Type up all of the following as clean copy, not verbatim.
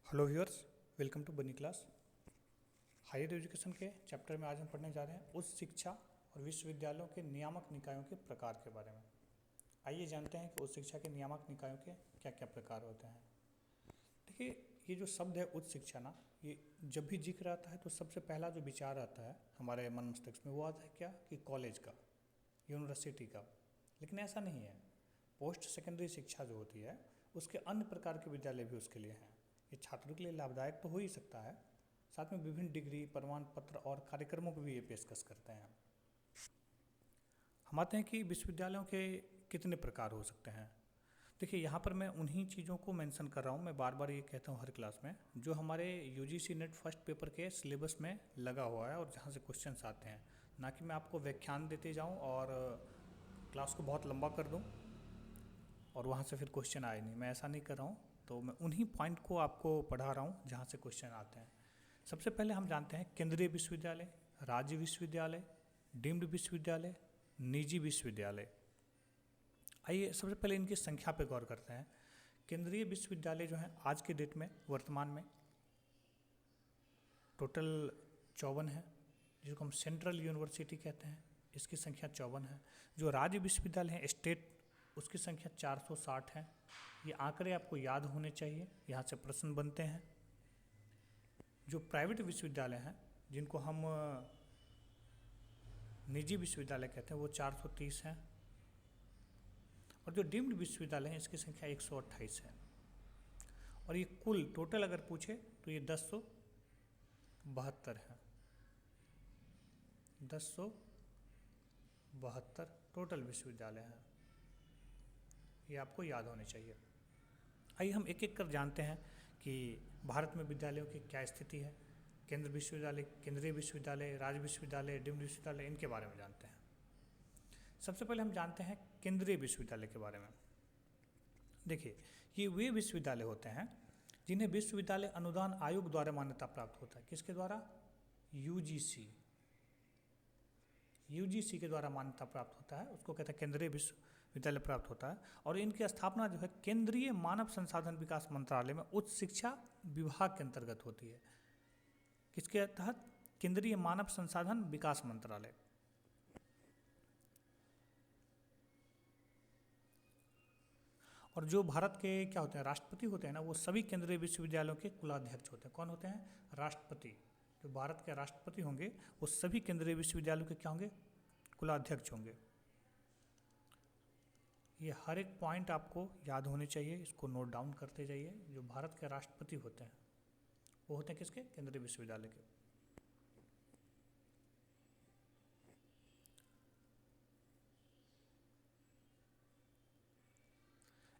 Hello viewers, welcome to बनी class. Higher education के chapter में आज हम पढ़ने जा रहे हैं उच्च शिक्षा और विश्वविद्यालयों के नियामक निकायों के प्रकार के बारे में। आइए जानते हैं कि उच्च शिक्षा के नियामक निकायों के क्या क्या प्रकार होते हैं। देखिए, ये जो शब्द है उच्च शिक्षा ना, ये जब भी जिक्र आता है तो सबसे पहला जो विचार आता है हमारे मन मस्तिष्क में वो आता है क्या कि कॉलेज का, यूनिवर्सिटी का। लेकिन ऐसा नहीं है। पोस्ट सेकेंडरी शिक्षा जो होती है उसके अन्य प्रकार के विद्यालय भी उसके लिए हैं। ये छात्रों के लिए लाभदायक तो हो ही सकता है, साथ में विभिन्न डिग्री, प्रमाण पत्र और कार्यक्रमों को भी ये पेशकश करते हैं। हम आते हैं कि विश्वविद्यालयों के कितने प्रकार हो सकते हैं। देखिए, यहाँ पर मैं उन्हीं चीज़ों को मेंशन कर रहा हूँ, मैं बार बार ये कहता हूँ हर क्लास में, जो हमारे यूजीसी नेट फर्स्ट पेपर के सिलेबस में लगा हुआ है और जहाँ से क्वेश्चंस आते हैं। ना कि मैं आपको व्याख्यान देते जाऊँ और क्लास को बहुत लंबा कर दूँ और वहाँ से फिर क्वेश्चन आए नहीं। मैं ऐसा नहीं कर रहा हूँ, तो मैं उन्हीं पॉइंट को आपको पढ़ा रहा हूँ जहाँ से क्वेश्चन आते हैं। सबसे पहले हम जानते हैं केंद्रीय विश्वविद्यालय, राज्य विश्वविद्यालय, डीम्ड विश्वविद्यालय, निजी विश्वविद्यालय। आइए सबसे पहले इनकी संख्या पर गौर करते हैं। केंद्रीय विश्वविद्यालय जो हैं आज के डेट में, वर्तमान में टोटल 54 है, जिसको हम सेंट्रल यूनिवर्सिटी कहते हैं। इसकी संख्या 54 है। जो राज्य विश्वविद्यालय हैं स्टेट, उसकी संख्या 460 है। ये आंकड़े आपको याद होने चाहिए, यहाँ से प्रश्न बनते हैं। जो प्राइवेट विश्वविद्यालय हैं, जिनको हम निजी विश्वविद्यालय कहते हैं, वो 430 हैं। और जो डीम्ड विश्वविद्यालय हैं, इसकी संख्या 128 है। और ये कुल टोटल अगर पूछे तो ये 1072 है। 1072 टोटल विश्वविद्यालय हैं। ये आपको याद होने चाहिए। आइए हम एक एक कर जानते हैं कि भारत में विद्यालयों की क्या स्थिति है। केंद्र विश्वविद्यालय, केंद्रीय विश्वविद्यालय, राज्य विश्वविद्यालय, डीम्ड विश्वविद्यालय, इनके बारे में जानते हैं। सबसे पहले हम जानते हैं केंद्रीय विश्वविद्यालय के बारे में। देखिए, ये वे विश्वविद्यालय होते हैं जिन्हें विश्वविद्यालय अनुदान आयोग द्वारा मान्यता प्राप्त होता है। किसके द्वारा? यूजीसी। यूजीसी के द्वारा मान्यता प्राप्त होता है, उसको कहते हैं केंद्रीय विश्वविद्यालय प्राप्त होता है। और इनकी स्थापना जो है केंद्रीय मानव संसाधन विकास मंत्रालय में उच्च शिक्षा विभाग के अंतर्गत होती है। किसके तहत? केंद्रीय मानव संसाधन विकास मंत्रालय। और जो भारत के क्या होते हैं, राष्ट्रपति होते हैं ना, वो सभी केंद्रीय विश्वविद्यालयों के कुलाध्यक्ष होते हैं। कौन होते हैं? राष्ट्रपति। जो भारत के राष्ट्रपति होंगे वो सभी केंद्रीय विश्वविद्यालयों के क्या होंगे? कुलाध्यक्ष होंगे। ये हर एक पॉइंट आपको याद होने चाहिए, इसको नोट डाउन करते जाइए। जो भारत के राष्ट्रपति होते हैं वो होते हैं किसके? केंद्रीय विश्वविद्यालय के।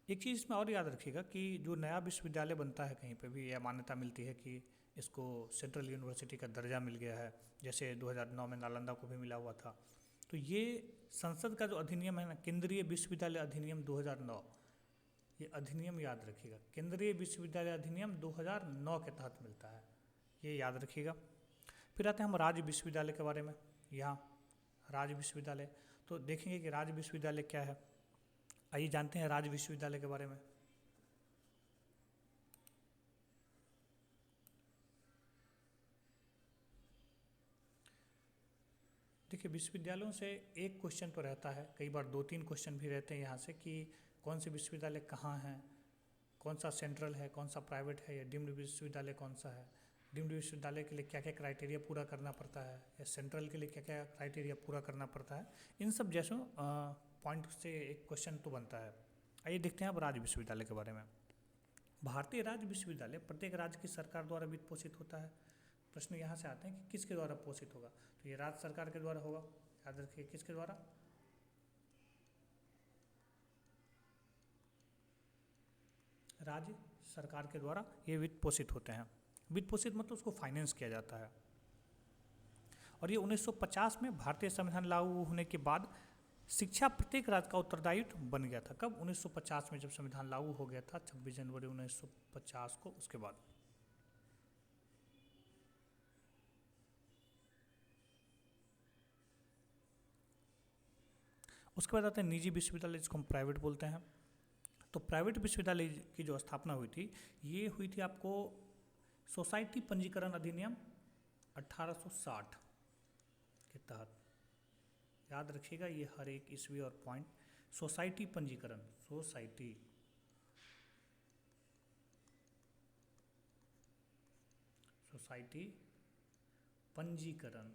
एक चीज़ इसमें और याद रखिएगा कि जो नया विश्वविद्यालय बनता है कहीं पे भी, यह मान्यता मिलती है कि इसको सेंट्रल यूनिवर्सिटी का दर्जा मिल गया है, जैसे 2009 में नालंदा को भी मिला हुआ था। तो ये संसद का जो अधिनियम है ना, केंद्रीय विश्वविद्यालय अधिनियम 2009, ये अधिनियम याद रखिएगा। केंद्रीय विश्वविद्यालय अधिनियम 2009 के तहत मिलता है, ये याद रखिएगा। फिर आते हैं हम राज्य विश्वविद्यालय के बारे में। यहाँ राज्य विश्वविद्यालय, तो देखेंगे कि राज्य विश्वविद्यालय क्या है। आइए जानते हैं राज्य विश्वविद्यालय के बारे में। देखिए, विश्वविद्यालयों से एक क्वेश्चन तो रहता है, कई बार 2-3 क्वेश्चन भी रहते हैं यहाँ से कि कौन से विश्वविद्यालय कहाँ हैं, कौन सा सेंट्रल है, कौन सा प्राइवेट है, या डीम्ड विश्वविद्यालय कौन सा है, डीम्ड विश्वविद्यालय के लिए क्या क्या क्राइटेरिया पूरा करना पड़ता है, या सेंट्रल के लिए क्या क्या क्राइटेरिया पूरा करना पड़ता है। इन सब जैसों पॉइंट से एक क्वेश्चन तो बनता है। आइए देखते हैं अब राज्य विश्वविद्यालय के बारे में। भारतीय राज्य विश्वविद्यालय प्रत्येक राज्य की सरकार द्वारा वित्त पोषित होता है। प्रश्न यहाँ से आते हैं कि किसके द्वारा पोषित होगा, तो ये राज्य सरकार के द्वारा होगा। याद रखिए, किसके द्वारा? राज्य सरकार के द्वारा ये वित्त पोषित होते हैं। वित्त पोषित मतलब उसको फाइनेंस किया जाता है। और ये 1950 में भारतीय संविधान लागू होने के बाद शिक्षा प्रत्येक राज्य का उत्तरदायित्व बन गया था। कब? 1950 में, जब संविधान लागू हो गया था 26 जनवरी 1950 को। उसके बाद आते हैं निजी विश्वविद्यालय, जिसको हम प्राइवेट बोलते हैं। तो प्राइवेट विश्वविद्यालय की जो स्थापना हुई थी, ये हुई थी आपको सोसाइटी पंजीकरण अधिनियम 1860 के तहत, याद रखिएगा ये हर एक ईस्वी और पॉइंट, सोसाइटी पंजीकरण, सोसाइटी पंजीकरण,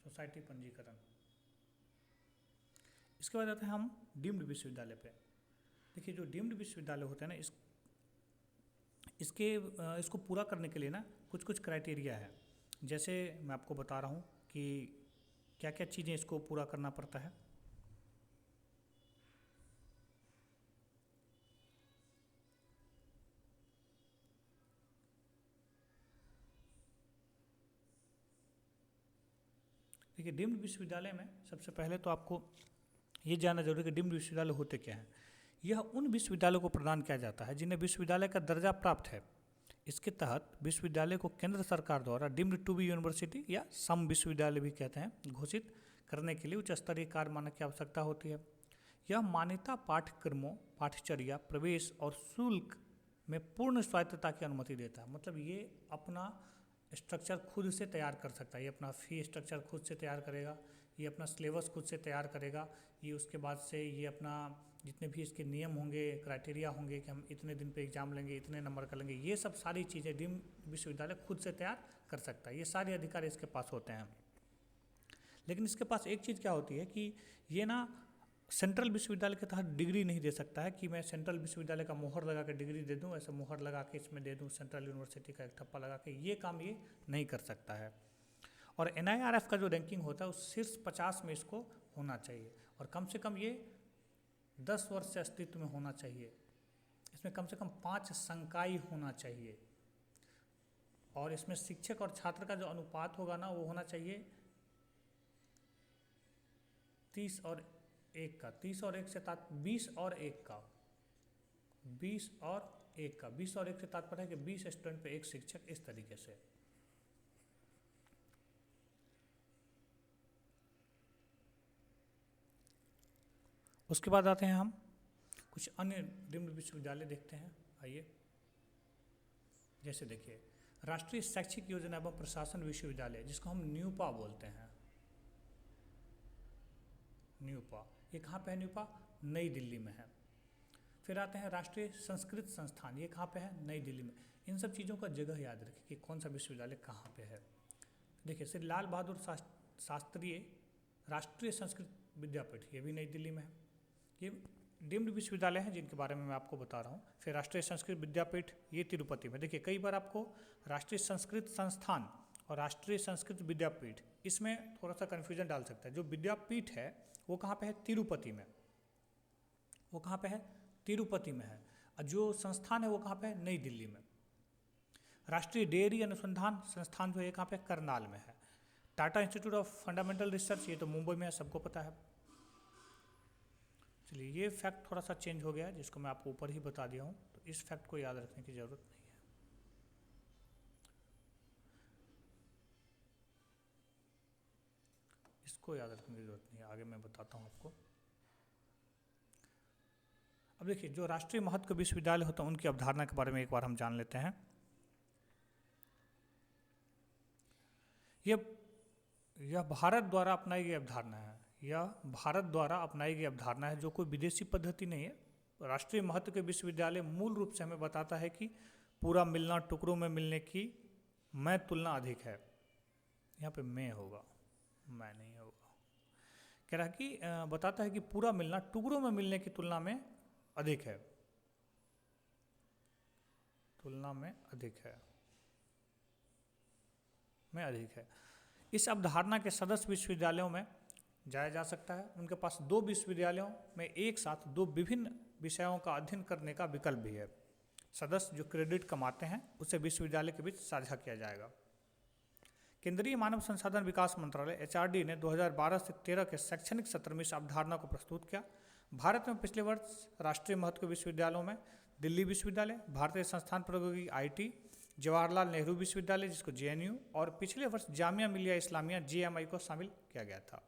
सोसाइटी पंजीकरण। इसके बाद आते हैं हम डीम्ड विश्वविद्यालय पे। देखिए जो डीम्ड विश्वविद्यालय होते हैं ना, इसको पूरा करने के लिए ना कुछ कुछ क्राइटेरिया है। जैसे मैं आपको बता रहा हूँ कि क्या क्या चीज़ें इसको पूरा करना पड़ता है। देखिए डीम्ड विश्वविद्यालय में सबसे पहले तो आपको ये जानना जरूरी है कि डीम्ड विश्वविद्यालय होते क्या हैं। यह उन विश्वविद्यालयों को प्रदान किया जाता है जिन्हें विश्वविद्यालय का दर्जा प्राप्त है। इसके तहत विश्वविद्यालय को केंद्र सरकार द्वारा डीम्ड टू बी यूनिवर्सिटी या सम विश्वविद्यालय भी कहते हैं, घोषित करने के लिए उच्च स्तरीय कार्य मानक की आवश्यकता होती है। यह मान्यता पाठ्यक्रमों, पाठ्यचर्या, प्रवेश और शुल्क में पूर्ण स्वायत्तता की अनुमति देता है। मतलब ये अपना स्ट्रक्चर खुद से तैयार कर सकता है, ये अपना फी स्ट्रक्चर खुद से तैयार करेगा, ये अपना सिलेबस खुद से तैयार करेगा, ये उसके बाद से ये अपना जितने भी इसके नियम होंगे, क्राइटेरिया होंगे कि हम इतने दिन पे एग्जाम लेंगे, इतने नंबर का लेंगे, ये सब सारी चीज़ें डीम्ड विश्वविद्यालय खुद से तैयार कर सकता है। ये सारे अधिकार इसके पास होते हैं। लेकिन इसके पास एक चीज़ क्या होती है कि ये ना सेंट्रल विश्वविद्यालय के तहत डिग्री नहीं दे सकता है कि मैं सेंट्रल विश्वविद्यालय का मोहर लगा के डिग्री दे दूं, ऐसे मोहर लगा के इसमें दे दूं सेंट्रल यूनिवर्सिटी का एक ठप्पा लगा के, ये काम ये नहीं कर सकता है। और NIRF का जो रैंकिंग होता है उस शीर्ष 50 में इसको होना चाहिए, और कम से कम ये 10 वर्ष से अस्तित्व में होना चाहिए। इसमें कम से कम 5 संकाय होना चाहिए, और इसमें शिक्षक और छात्र का जो अनुपात होगा ना वो होना चाहिए 30 और 1 का, 30 और 1 से 20 और 1 का, 20 और 1 का, 20 और 1 से तात्पर्य है कि 20 स्टूडेंट पे 1 शिक्षक, इस तरीके से। उसके बाद आते हैं हम कुछ अन्य डीम्ड विश्वविद्यालय देखते हैं, आइए। जैसे देखिए राष्ट्रीय शैक्षिक योजना एवं प्रशासन विश्वविद्यालय, जिसको हम न्यूपा बोलते हैं, न्यूपा, ये कहाँ पे है? न्यूपा नई दिल्ली में है। फिर आते हैं राष्ट्रीय संस्कृत संस्थान, ये कहाँ पे है? नई दिल्ली में। इन सब चीज़ों का जगह याद रखिए कि कौन सा विश्वविद्यालय कहाँ पे है। देखिए श्री लाल बहादुर शास्त्री राष्ट्रीय संस्कृत विद्यापीठ, ये भी नई दिल्ली में है। ये डीम्ड विश्वविद्यालय हैं जिनके बारे में मैं आपको बता रहा हूँ। फिर राष्ट्रीय संस्कृत विद्यापीठ, ये तिरुपति में। देखिए कई बार आपको राष्ट्रीय संस्कृत संस्थान और राष्ट्रीय संस्कृत विद्यापीठ, इसमें थोड़ा सा कन्फ्यूजन डाल सकता है। जो विद्यापीठ है वो कहाँ पे है? तिरुपति में। वो कहाँ पे है? तिरुपति में है। और जो संस्थान है वो कहाँ पे है? नई दिल्ली में। राष्ट्रीय डेयरी अनुसंधान संस्थान जो है कहाँ पे? करनाल में है। Tata institute of fundamental research, ये तो मुंबई में है, सबको पता है। चलिए ये फैक्ट थोड़ा सा चेंज हो गया है, जिसको मैं आपको ऊपर ही बता दिया हूँ, तो इस फैक्ट को याद रखने की ज़रूरत नहीं है। इसको याद रखने की ज़रूरत नहीं है, आगे मैं बताता हूँ आपको। अब देखिए जो राष्ट्रीय महत्व के विश्वविद्यालय होते हैं उनकी अवधारणा के बारे में एक बार हम जान लेते हैं। यह भारत द्वारा अपनाई गई अवधारणा है, यह भारत द्वारा अपनाई गई अवधारणा है, जो कोई विदेशी पद्धति नहीं है। राष्ट्रीय महत्व के विश्वविद्यालय मूल रूप से हमें बताता है कि पूरा मिलना, टुकड़ों में मिलने की मैं तुलना अधिक है। यहाँ पे मैं होगा, मैं नहीं होगा। कह रहा है कि बताता है कि पूरा मिलना टुकड़ों में मिलने की तुलना में अधिक है, तुलना में अधिक है, में अधिक है। इस अवधारणा के सदस्य विश्वविद्यालयों में जाया जा सकता है। उनके पास 2 विश्वविद्यालयों में एक साथ 2 विभिन्न विषयों का अध्ययन करने का विकल्प भी है। सदस्य जो क्रेडिट कमाते हैं उसे विश्वविद्यालय के बीच साझा किया जाएगा। केंद्रीय मानव संसाधन विकास मंत्रालय HRD ने 2012 से 13 के शैक्षणिक सत्र में इस अवधारणा को प्रस्तुत किया। भारत में पिछले वर्ष राष्ट्रीय महत्व के विश्वविद्यालयों में दिल्ली विश्वविद्यालय, भारतीय संस्थान प्रौद्योगिकी IT, जवाहरलाल नेहरू विश्वविद्यालय जिसको JNU, और पिछले वर्ष जामिया मिलिया इस्लामिया JMI को शामिल किया गया था।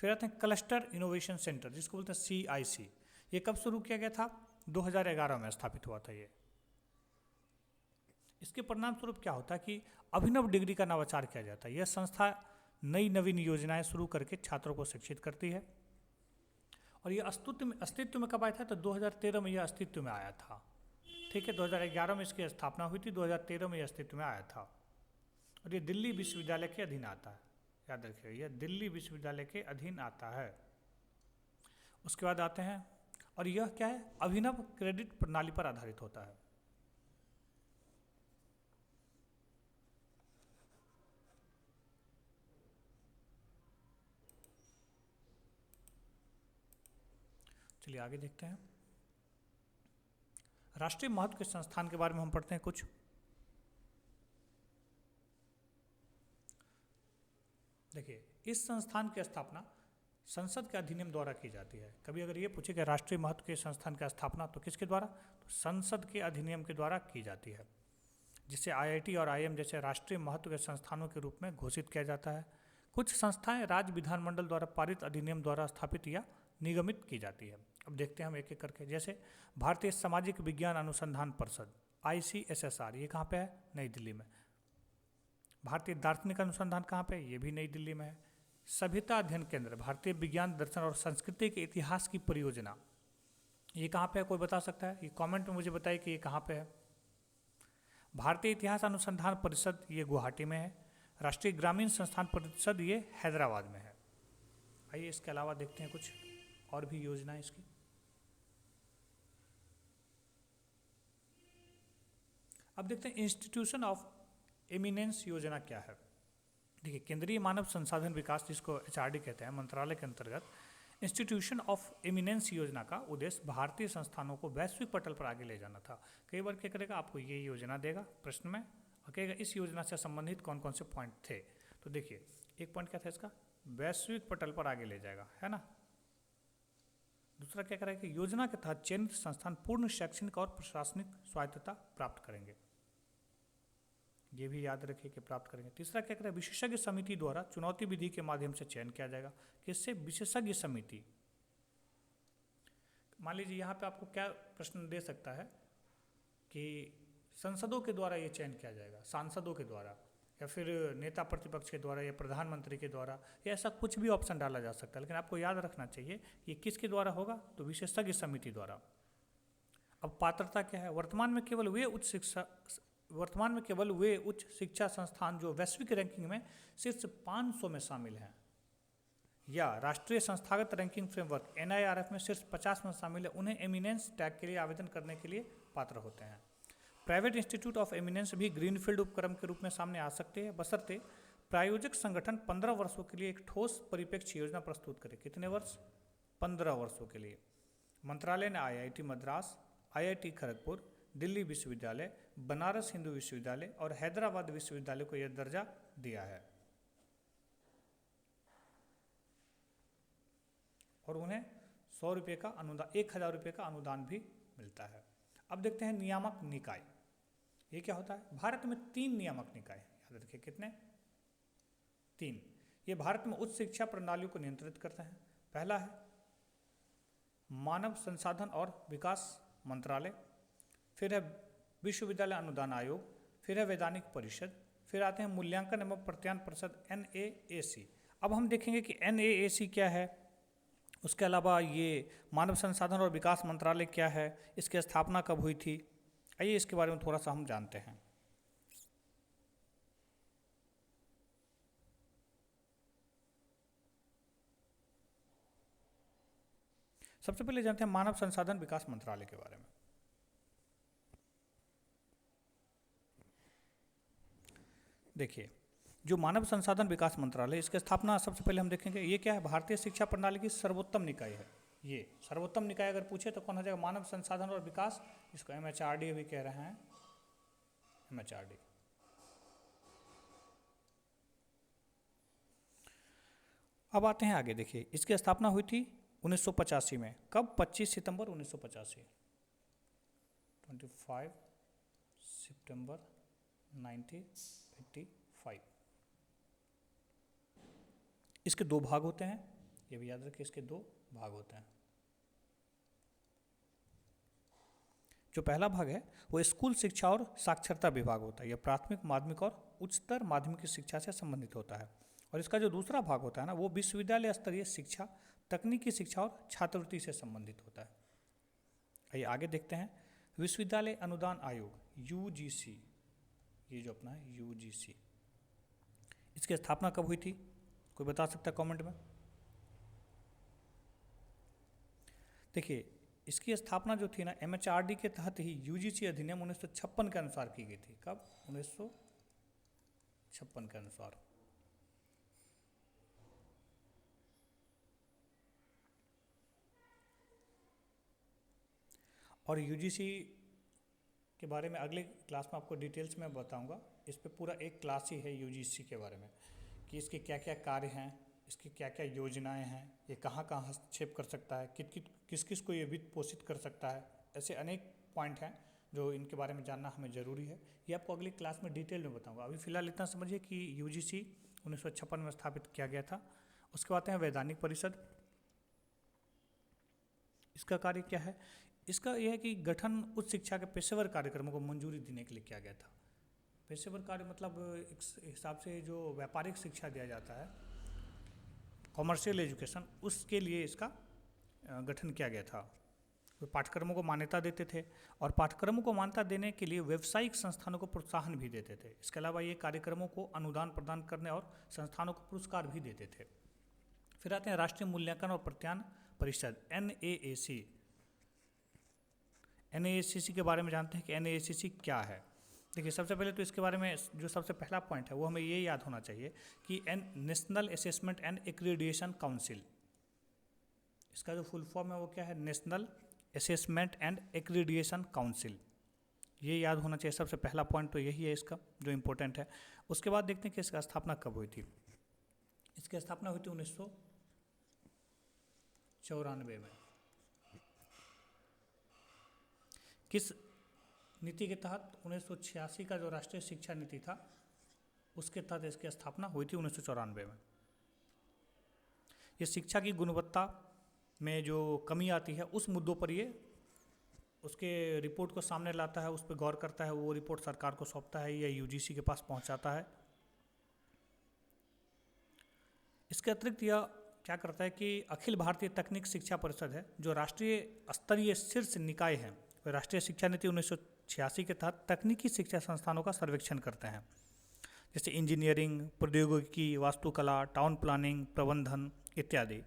फिर आते हैं क्लस्टर इनोवेशन सेंटर, जिसको बोलते हैं CIC। ये कब शुरू किया गया था? 2011 में स्थापित हुआ था ये। इसके परिणाम स्वरूप क्या होता है कि अभिनव डिग्री का नवाचार किया जाता है। यह संस्था नई नवीन योजनाएं शुरू करके छात्रों को शिक्षित करती है। और ये अस्तित्व में कब आया था? तो 2013 में यह अस्तित्व में आया था। ठीक है, 2011 में इसकी स्थापना हुई थी, 2013 में यह अस्तित्व में आया था। और ये दिल्ली विश्वविद्यालय के अधीन आता है, याद रखिए, यह दिल्ली विश्वविद्यालय के अधीन आता है। उसके बाद आते हैं, और यह क्या है? अभिनव क्रेडिट प्रणाली पर आधारित होता है। चलिए आगे देखते हैं। राष्ट्रीय महत्व के संस्थान के बारे में हम पढ़ते हैं कुछ। देखिए, इस संस्थान की स्थापना संसद के अधिनियम द्वारा की जाती है। कभी अगर ये पूछे कि राष्ट्रीय महत्व के संस्थान की स्थापना तो किसके द्वारा? तो संसद के अधिनियम के द्वारा की जाती है, जिसे आईआईटी और आईएम जैसे राष्ट्रीय महत्व के संस्थानों के रूप में घोषित किया जाता है। कुछ संस्थाएं राज्य विधानमंडल द्वारा पारित अधिनियम द्वारा स्थापित या निगमित की जाती है। अब देखते हैं हम एक एक करके। जैसे भारतीय सामाजिक विज्ञान अनुसंधान परिषद ICSSR, ये कहाँ पे है? नई दिल्ली में। भारतीय दार्शनिक अनुसंधान कहाँ पे? ये भी नई दिल्ली में है। सभ्यता अध्ययन केंद्र, भारतीय विज्ञान दर्शन और संस्कृति के इतिहास की परियोजना, ये कहाँ पे है? कोई बता सकता है? ये कमेंट में मुझे बताइए कि ये कहाँ पे है। भारतीय इतिहास अनुसंधान परिषद, ये गुवाहाटी में है। राष्ट्रीय ग्रामीण संस्थान परिषद, ये हैदराबाद में है। आइए इसके अलावा देखते हैं कुछ और भी योजना इसकी। अब देखते हैं इंस्टीट्यूशन ऑफ एमिनेंस योजना क्या है। देखिए, केंद्रीय मानव संसाधन विकास, जिसको HRD कहते हैं, मंत्रालय के अंतर्गत इंस्टीट्यूशन ऑफ एमिनेंस योजना का उद्देश्य भारतीय संस्थानों को वैश्विक पटल पर आगे ले जाना था। कई बार क्या करेगा, आपको ये योजना देगा प्रश्न में और कहेगा इस योजना से संबंधित कौन कौन से पॉइंट थे। तो देखिए, एक पॉइंट क्या था इसका? वैश्विक पटल पर आगे ले जाएगा, है ना। दूसरा क्या करेगा कि योजना के तहत चयनित संस्थान पूर्ण शैक्षणिक और प्रशासनिक स्वायत्तता प्राप्त करेंगे, ये भी याद रखिए कि प्राप्त करेंगे। तीसरा क्या करेगा? विशेषज्ञ समिति द्वारा चुनौती विधि के माध्यम से चयन किया जाएगा। किससे? विशेषज्ञ समिति। मान लीजिए यहाँ पे आपको क्या प्रश्न दे सकता है कि संसदों के द्वारा ये चयन किया जाएगा, सांसदों के द्वारा, या फिर नेता प्रतिपक्ष के द्वारा, या प्रधानमंत्री के द्वारा, या ऐसा कुछ भी ऑप्शन डाला जा सकता है। लेकिन आपको याद रखना चाहिए ये किसके द्वारा होगा? तो विशेषज्ञ समिति द्वारा। अब पात्रता क्या है? वर्तमान में केवल वे उच्च शिक्षा संस्थान जो वैश्विक रैंकिंग में शीर्ष 500 में शामिल हैं, या राष्ट्रीय संस्थागत रैंकिंग फ्रेमवर्क NIRF में शीर्ष 50 में शामिल है, उन्हें एमिनेंस टैग के लिए आवेदन करने के लिए पात्र होते हैं। प्राइवेट इंस्टीट्यूट ऑफ एमिनेंस भी ग्रीनफील्ड उपक्रम के रूप में सामने आ सकते हैं, बशर्ते प्रायोजक संगठन 15 वर्षों के लिए एक ठोस परिप्रेक्ष्य योजना प्रस्तुत करे। कितने वर्ष? 15 वर्षों के लिए। मंत्रालय ने IIT मद्रास, IIT खड़गपुर, दिल्ली विश्वविद्यालय, बनारस हिंदू विश्वविद्यालय और हैदराबाद विश्वविद्यालय को यह दर्जा दिया है, और उन्हें 100 रुपये का अनुदान, 1000 रुपये का अनुदान भी मिलता है। अब देखते हैं नियामक निकाय, ये क्या होता है? भारत में 3 नियामक निकाय, याद रखिए कितने? 3। ये भारत में उच्च शिक्षा प्रणालियों को नियंत्रित करते हैं। पहला है मानव संसाधन और विकास मंत्रालय, फिर है विश्वविद्यालय अनुदान आयोग, फिर है वैधानिक परिषद, फिर आते हैं मूल्यांकन एवं प्रत्यायन परिषद NAAC। अब हम देखेंगे कि NAAC क्या है, उसके अलावा ये मानव संसाधन और विकास मंत्रालय क्या है, इसकी स्थापना कब हुई थी। आइए इसके बारे में थोड़ा सा हम जानते हैं। सबसे पहले जानते हैं मानव संसाधन विकास मंत्रालय के बारे में। देखिए, जो मानव संसाधन विकास मंत्रालय, इसकी स्थापना सबसे पहले हम देखेंगे, ये क्या है? भारतीय शिक्षा प्रणाली की सर्वोत्तम निकाय है। ये सर्वोत्तम निकाय अगर पूछे तो कौन हो जाएगा? मानव संसाधन और विकास, इसको MHRD भी कह रहे हैं, MHRD। अब आते हैं आगे। देखिए, इसकी स्थापना हुई थी 1985 में। कब? 25 सितंबर 1985, 25 सितंबर 1985। इसके 2 भाग होते हैं, ये भी याद रखिए, इसके 2 भाग होते हैं। जो पहला भाग है वो स्कूल शिक्षा और साक्षरता विभाग होता है, यह प्राथमिक, माध्यमिक और उच्चतर माध्यमिक शिक्षा से संबंधित होता है। और इसका जो दूसरा भाग होता है ना, वो विश्वविद्यालय स्तरीय शिक्षा, तकनीकी शिक्षा और छात्रवृत्ति से संबंधित होता है। आइए आगे देखते हैं। विश्वविद्यालय अनुदान आयोग यूजीसी, ये जो अपना है यूजीसी, इसकी स्थापना कब हुई थी? कोई बता सकता है कमेंट में? देखिए, इसकी स्थापना जो थी ना एमएचआरडी के तहत ही यूजीसी अधिनियम 1956 के अनुसार की गई थी। कब? 1956 के अनुसार। और यूजीसी के बारे में अगले क्लास में आपको डिटेल्स में बताऊंगा। इस पे पूरा एक क्लास ही है यूजीसी के बारे में, कि इसके क्या क्या कार्य हैं, इसकी क्या क्या योजनाएं हैं, ये कहाँ कहाँ हस्तक्षेप कर सकता है, किस किस को ये वित्त पोषित कर सकता है। ऐसे अनेक पॉइंट हैं जो इनके बारे में जानना हमें ज़रूरी है। ये आपको अगली क्लास में डिटेल में बताऊंगा। अभी फिलहाल इतना समझिए कि यूजीसी 1956 में स्थापित किया गया था। उसके बाद है वैधानिक परिषद। इसका कार्य क्या है? इसका यह है कि गठन उच्च शिक्षा के पेशेवर कार्यक्रमों को मंजूरी देने के लिए किया गया था। पेशेवर कार्य मतलब एक हिसाब से जो व्यापारिक शिक्षा दिया जाता है, कॉमर्शियल एजुकेशन, उसके लिए इसका गठन किया गया था। तो पाठ्यक्रमों को मान्यता देते थे और पाठ्यक्रमों को मान्यता देने के लिए व्यावसायिक संस्थानों को प्रोत्साहन भी देते थे। इसके अलावा ये कार्यक्रमों को अनुदान प्रदान करने और संस्थानों को पुरस्कार भी देते थे। फिर आते हैं राष्ट्रीय मूल्यांकन और प्रत्यायन परिषद NAAC। NAACC के बारे में जानते हैं कि NAACC क्या है। देखिए, सबसे पहले तो इसके बारे में जो सबसे पहला पॉइंट है वो हमें ये याद होना चाहिए कि national assessment and accreditation council, इसका जो फुल फॉर्म है वो क्या है? National assessment and accreditation council. ये याद होना चाहिए। सबसे पहला पॉइंट तो यही है इसका जो इम्पोर्टेंट है। उसके बाद देखते हैं कि इसका स्थापना कब हुई थी। इसकी स्थापना हुई थी 1994 में। किस नीति के तहत? 1986 का जो राष्ट्रीय शिक्षा नीति था उसके तहत इसकी स्थापना हुई थी 1994 में। ये शिक्षा की गुणवत्ता में जो कमी आती है उस मुद्दों पर ये उसके रिपोर्ट को सामने लाता है, उस पर गौर करता है, वो रिपोर्ट सरकार को सौंपता है या यूजीसी के पास पहुंचाता है। इसके अतिरिक्त यह क्या करता है कि अखिल भारतीय तकनीक शिक्षा परिषद है, जो राष्ट्रीय स्तरीय शीर्ष निकाय है, राष्ट्रीय शिक्षा नीति 1986 के तहत तकनीकी शिक्षा संस्थानों का सर्वेक्षण करते हैं, जैसे इंजीनियरिंग, प्रौद्योगिकी, वास्तुकला, टाउन प्लानिंग, प्रबंधन इत्यादि।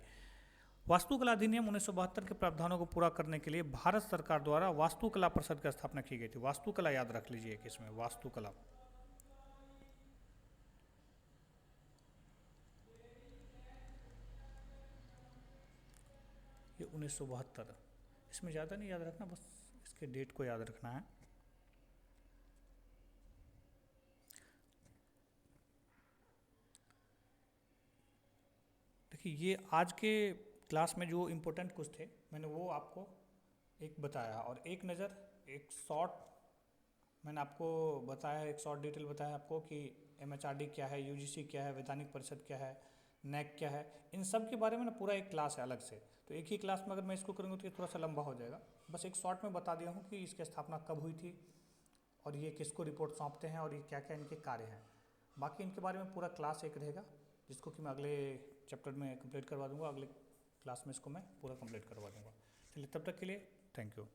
वास्तुकला अधिनियम 1972 के प्रावधानों को पूरा करने के लिए भारत सरकार द्वारा वास्तुकला परिषद की स्थापना की गई थी। वास्तुकला याद रख लीजिए कि इसमें वास्तुकला, ये 1972, इसमें ज़्यादा नहीं याद रखना, बस इसके डेट को याद रखना है। देखिए, ये आज के क्लास में जो इम्पोर्टेंट कुछ थे मैंने वो आपको एक बताया, और एक नज़र एक शॉर्ट मैंने आपको बताया है, एक शॉर्ट डिटेल बताया आपको कि MHRD क्या है, UGC क्या है, वैधानिक परिषद क्या है, NAAC क्या है। इन सब के बारे में ना पूरा एक क्लास है अलग से, तो एक ही क्लास में अगर मैं इसको करूँगा तो ये थोड़ा सा लंबा हो जाएगा। बस एक शॉर्ट में बता दिया हूँ कि इसकी स्थापना कब हुई थी और ये किसको रिपोर्ट सौंपते हैं और ये क्या क्या इनके कार्य हैं। बाकी इनके बारे में पूरा क्लास एक रहेगा, जिसको कि मैं अगले चैप्टर में कंप्लीट करवा दूंगा। अगले क्लास में इसको मैं पूरा कंप्लीट करवा दूंगा। चलिए, तब तक के लिए थैंक यू।